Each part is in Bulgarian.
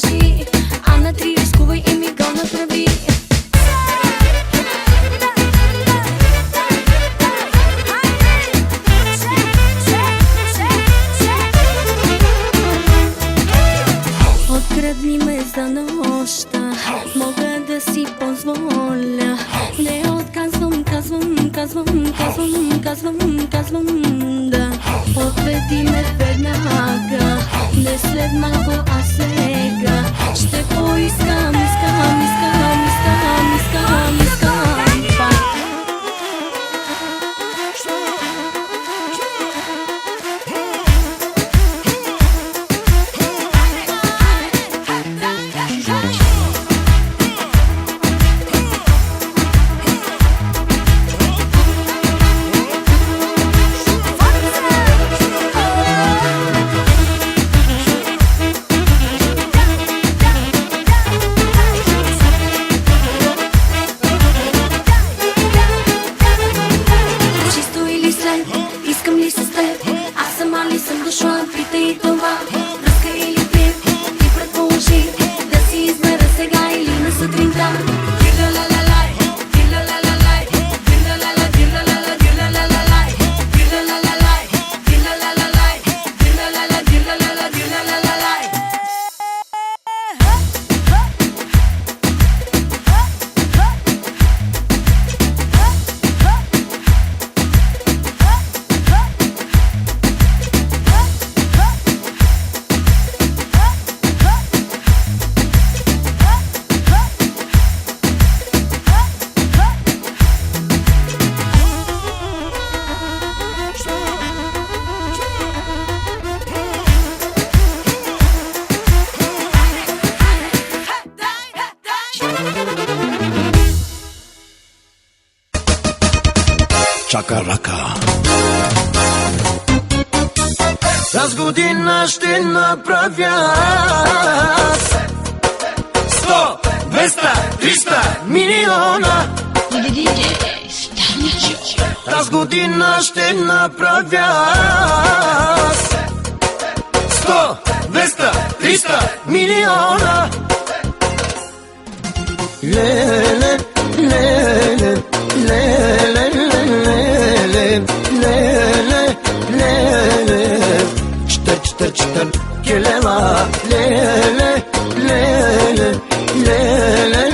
предположи, а на три рискувай и ми го направи. Открадни ме за нощта, мога да си позволя. Не отказвам, казвам да. Отведи ме веднага, не след малко, а сега. Ще поискам, искам пак. Искам ли се с теб? Аз сама ли съм дошла? Питай и това. Връзка или пив? Ти предположи да си измера сега или на сутринта. Чакарака. С година ще направя 100, 200, 300 милиона. С година ще направя 100, 200, 300 милиона. Леле, леле, леле, леле, леле, леле, чтър, келела, леле, леле, леле,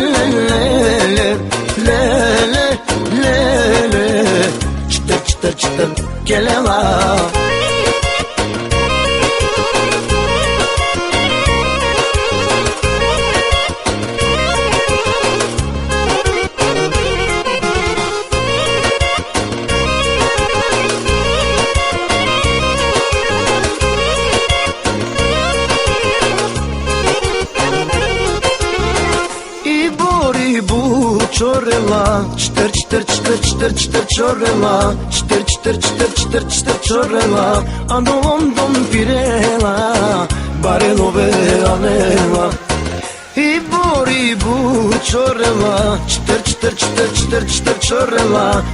леле, леле, леле, чтър, келела. Чорела, чтър, чорела, чтър, чорела, а до Лондон пирела, барелове анела. И бо, чорела, чтър, чорела,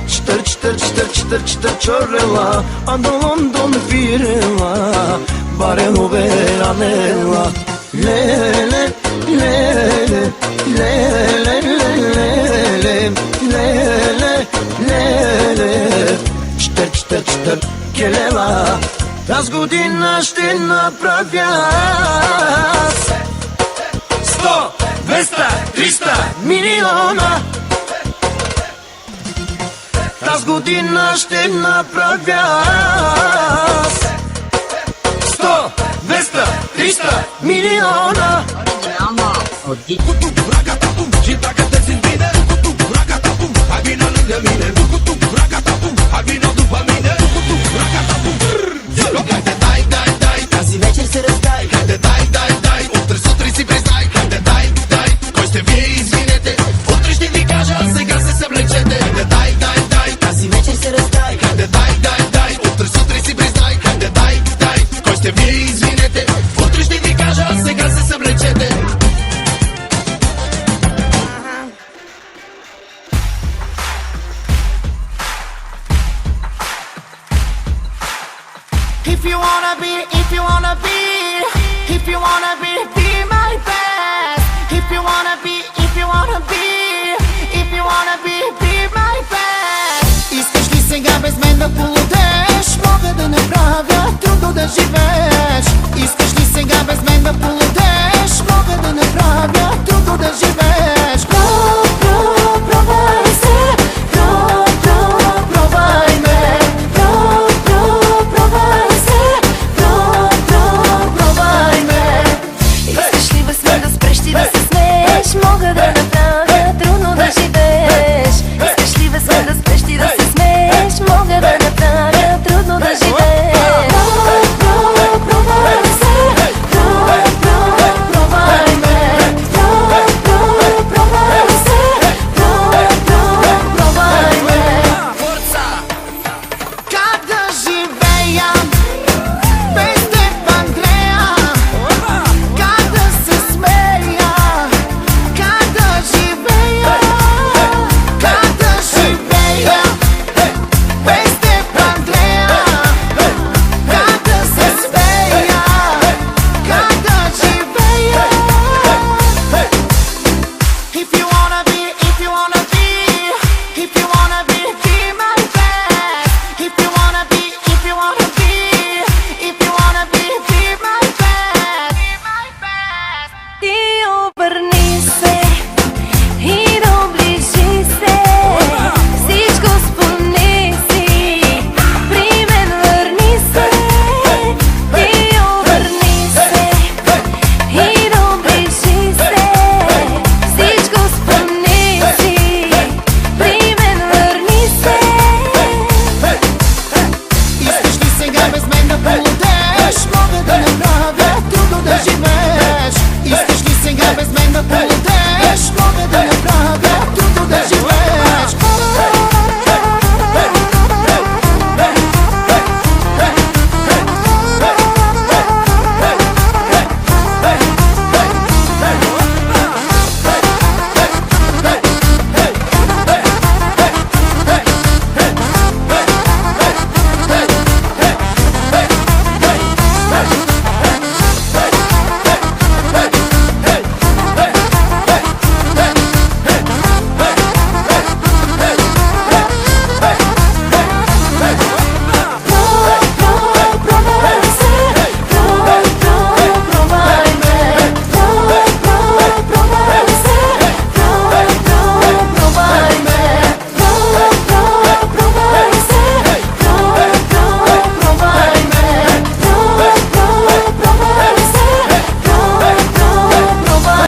чтър, чорела, а до Лондон пирела, барелове анела. Леле, леле, леле, леле, леле, леле, чтър, келела. Тази година ще направя 100, 200, 300 милиона. Тази година ще направя 100, 200, 300 милиона. Тази вечер се раздай. Дай, утре сутрин си признай. Дай, кой сте вие, извинете. Утре ще ви кажа, сега се съблечете. Дай, тази вечер се раздай. Дай, утре сутрин си признай. Дай, кой сте вие, извинете. Утре ще ви кажа, сега се съблечете. If you wanna be my baby. без мен да полудеш? Мога да направя трудно да живееш. Искаш ли сега без мен да полудеш? Мога да направя трудно да живееш. Пробвай се, пробвай ме. Пробвай се, пробвай ме. Искаш ли без мен да спреш ти да се смееш? Мога да направя трудно да живееш. Искаш ли без мен да спреш ти да се смееш? Мога да направя трудно да живееш. Пробвай се, пробвай ме. Пробвай се, пробвай ме. Как да живея без теб, Андрея? Как да се смея? Как да живея? Как да живея без теб, Андрея? Как да се смея? Как да живея? If you wanna be, if you wanna be, if you wanna be my best. If you wanna be, if you wanna be, if you wanna be my best. Be my best. Ти обърни се и доближи се. Всичко спомни си, при мен върни се. Ти обърни се и доближи се. Всичко спомни си, при мен върни се. Искаш ли сега без мен да полудеш? Мога да направя трудно да живееш. Искаш ли сега без мен да полудеш? Мога да направя трудно да живееш. Пробвай се, пробвай ме. Пробвай се, пробвай ме. Пробвай се, пробвай ме. Пробвай се, пробвай.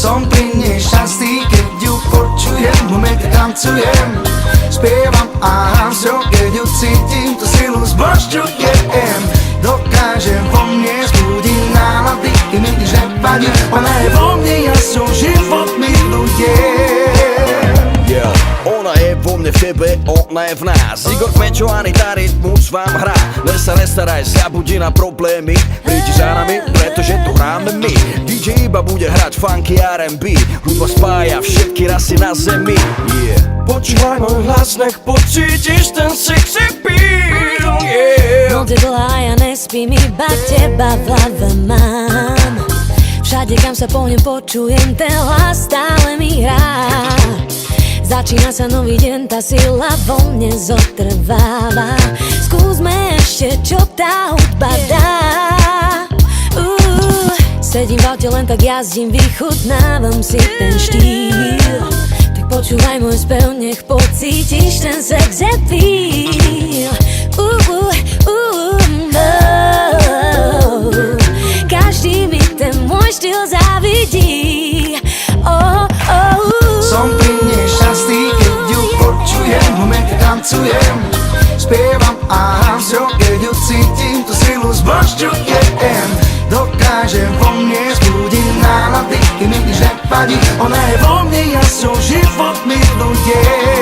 Som pri nej šťastí, keď ju počujem, v momente tancujem. Spievam a vzrok, keď ju cítim, tú silu zbožťujem. Dokážem vo mne zbudiť nálady, i mi nič nepadne. Ona je vo mne, ja som život milujem. Ona je vo mne, v tebe, ona je v nás. Igor Pečo, Anita, rytmus vám hrá. Len sa nestaraj, zabudí na problémy. Prídi za nami, pretože tu hráme my. DJ iba bude hrať funky R&B. Hudba spája všetky rasy na zemi. Počúvaj môj hlas, nech pocítiš ten sexy feel. Noc je dlhá, ja nespím, iba teba v hlave mám. Všade, kam sa pohnem, počujem ten hlas, stále mi hrá. Začína sa nový deň, tá sila vo mne zotrváva. Skúsme ešte, čo tá hudba dá. Sedím v aute, len tak jazdím, vychutnávam si ten štýl. Tak počúvaj môj spev, nech pocítiš ten sex appeal. Každý mi ten môj štýl závidí. Som pri nej šťastný, keď ju počujem, v momente tancujem. Spievam a vzrok, keď ju cítim, tú silu zbožťujem. Dokážem vo mne zbudiť vadí. Ona je vo mne, ja som život miluje.